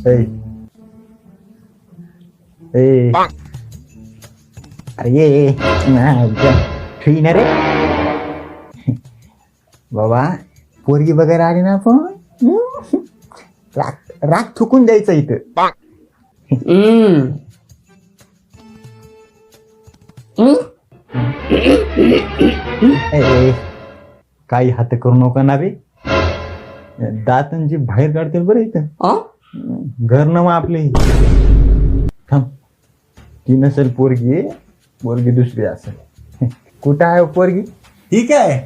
ए ए अरे ये ठेवी ना रे बाबा. पोरगी वगैरे आली ना आपण राग राग थुकून द्यायचं इथं. ए, काही हात करू नका ना बे. दातांची बाहेर काढतील बरं इथं. घर न मग आपली थांब. ती नसेल पोरगी, पोरगी दुसरी असेल. कुठं आहे पोरगी? ठीक आहे.